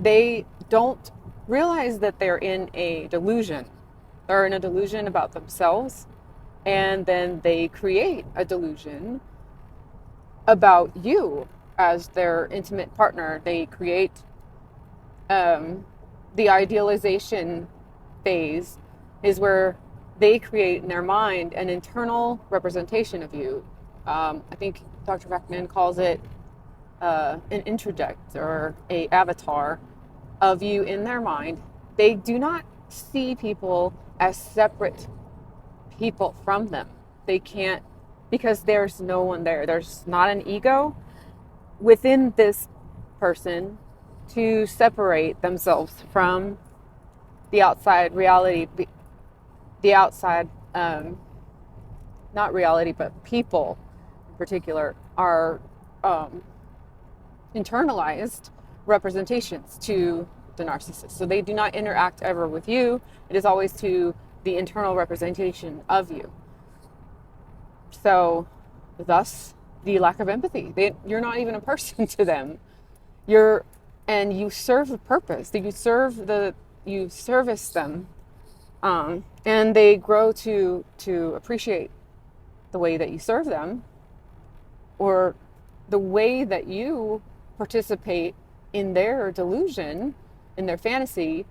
they don't realize that they're in a delusion. They're in a delusion about themselves, and then they create a delusion about you as their intimate partner. They create the idealization phase is where they create in their mind an internal representation of you. I think Dr. Vaknin calls it an introject or a avatar of you in their mind. They do not see people as separate people from them. They can't, because there's no one there. There's not an ego within this person to separate themselves from the outside reality, the outside, not reality, but people in particular are internalized representations to the narcissist. So they do not interact ever with you. It is always to the internal representation of you. So, thus, the lack of empathy. You're not even a person to them. And you serve a purpose. You service them, and they grow to appreciate the way that you serve them, or the way that you participate in their delusion, in their fantasy,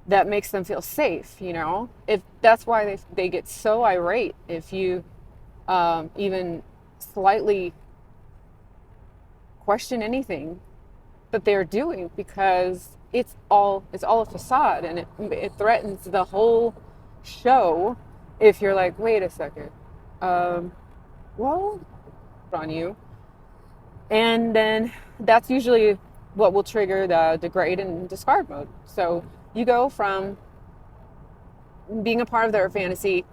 that makes them feel safe. If that's why they get so irate if you even slightly question anything that they're doing, because it's all a facade, and it threatens the whole show if you're like, wait a second, well, on you. And then that's usually what will trigger the degrade and discard mode. So you go from being a part of their fantasy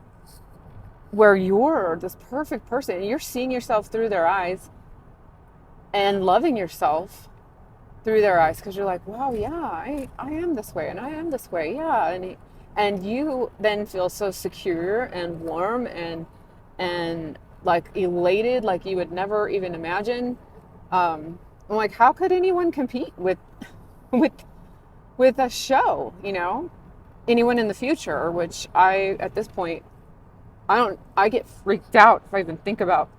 where you're this perfect person and you're seeing yourself through their eyes and loving yourself through their eyes, because you're like, wow, yeah, I am this way and I am this way, yeah. And you then feel so secure and warm and like elated, like you would never even imagine. I'm like, how could anyone compete with with a show, anyone in the future? Which at this point, I get freaked out if I even think about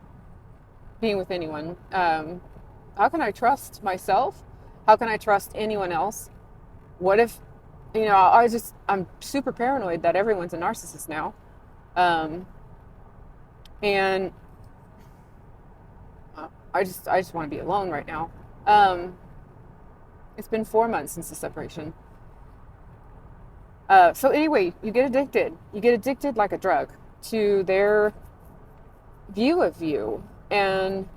being with anyone. How can I trust myself? How can I trust anyone else? What if, I'm super paranoid that everyone's a narcissist now. And I just want to be alone right now. It's been 4 months since the separation. So anyway, you get addicted. You get addicted like a drug to their view of you, and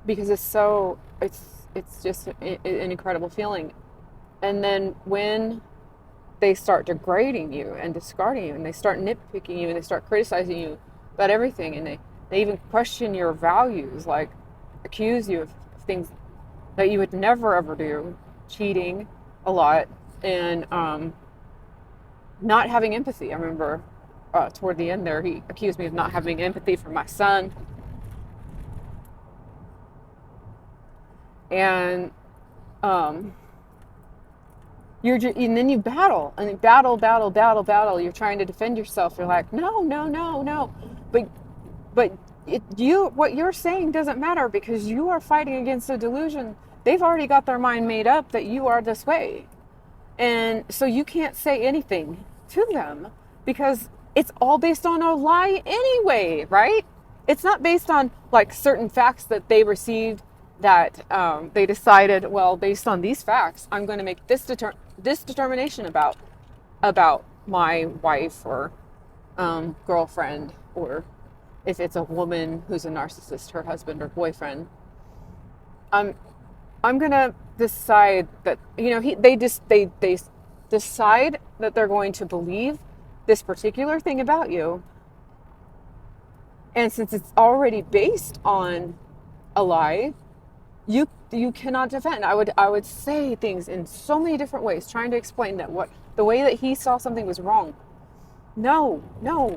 because it's just an incredible feeling. And then when they start degrading you and discarding you, and they start nitpicking you, and they start criticizing you about everything, and they even question your values, like accuse you of things that you would never ever do, cheating a lot, and not having empathy. I remember toward the end there, he accused me of not having empathy for my son. And and then you battle, and you battle. You're trying to defend yourself. You're like, no, but what you're saying doesn't matter, because you are fighting against a delusion. They've already got their mind made up that you are this way, and so you can't say anything to them because it's all based on a lie anyway, right? It's not based on like certain facts that they received, that they decided, well, based on these facts, I'm going to make this determination about my wife or girlfriend, or if it's a woman who's a narcissist, her husband or boyfriend. I'm going to decide that, they decide that they're going to believe this particular thing about you. And since it's already based on a lie, you cannot defend. I would say things in so many different ways, trying to explain that the way that he saw something was wrong. No,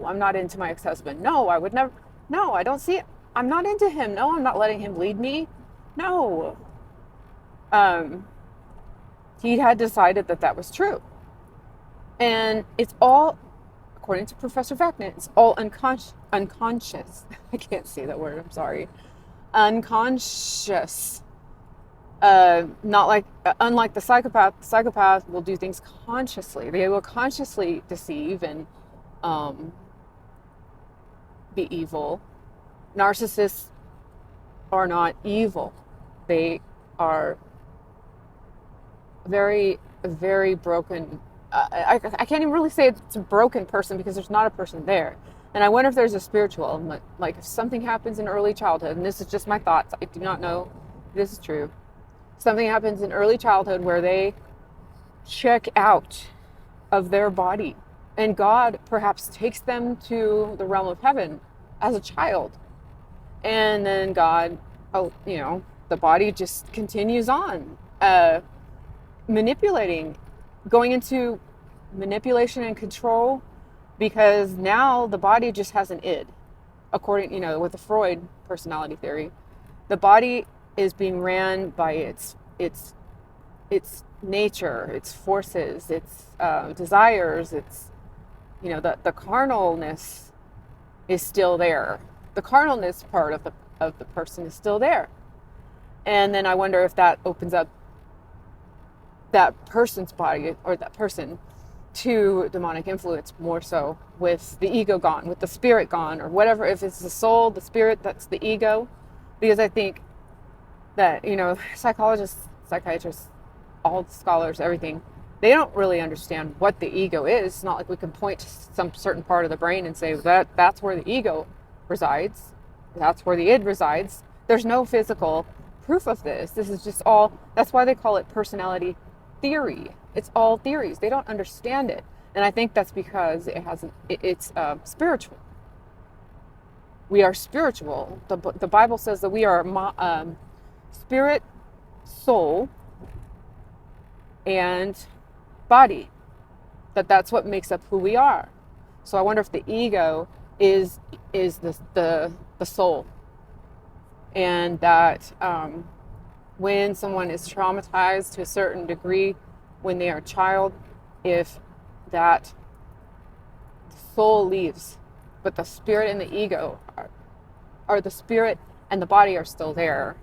I'm not into my ex-husband. No, I would never. No, I don't see it. I'm not into him. No, I'm not letting him lead me. No. He had decided that that was true. And it's all, according to Professor Vaknin, it's all unconscious. I can't say that word, I'm sorry. Unconscious. Not like, unlike the psychopath will do things consciously. They will consciously deceive and be evil. Narcissists are not evil. They are very, very broken. I can't even really say it's a broken person because there's not a person there. And I wonder if there's a spiritual element. Like if something happens in early childhood, and this is just my thoughts, I do not know if this is true. Something happens in early childhood where they check out of their body, and God perhaps takes them to the realm of heaven as a child. And then God, the body just continues on manipulating, going into manipulation and control, because now the body just has an id. According, with the Freud personality theory, the body is being ran by its nature, its forces, its desires, its, the carnalness is still there. The carnalness part of the person is still there. And then I wonder if that opens up that person's body or that person to demonic influence more so, with the ego gone, with the spirit gone, or whatever. If it's the soul, the spirit, that's the ego. Because I think that, psychologists, psychiatrists, all scholars, everything, they don't really understand what the ego is. It's not like we can point to some certain part of the brain and say that's where the ego resides. That's where the id resides. There's no physical proof of this. This is just all, that's why they call it personality theory. It's all theories. They don't understand it. And I think that's because it's spiritual. We are spiritual. The Bible says that we are spirit, soul, and body. That's what makes up who we are. So I wonder if the ego is the soul, and that when someone is traumatized to a certain degree when they are a child, if that soul leaves, but the spirit and the ego are the spirit and the body are still there.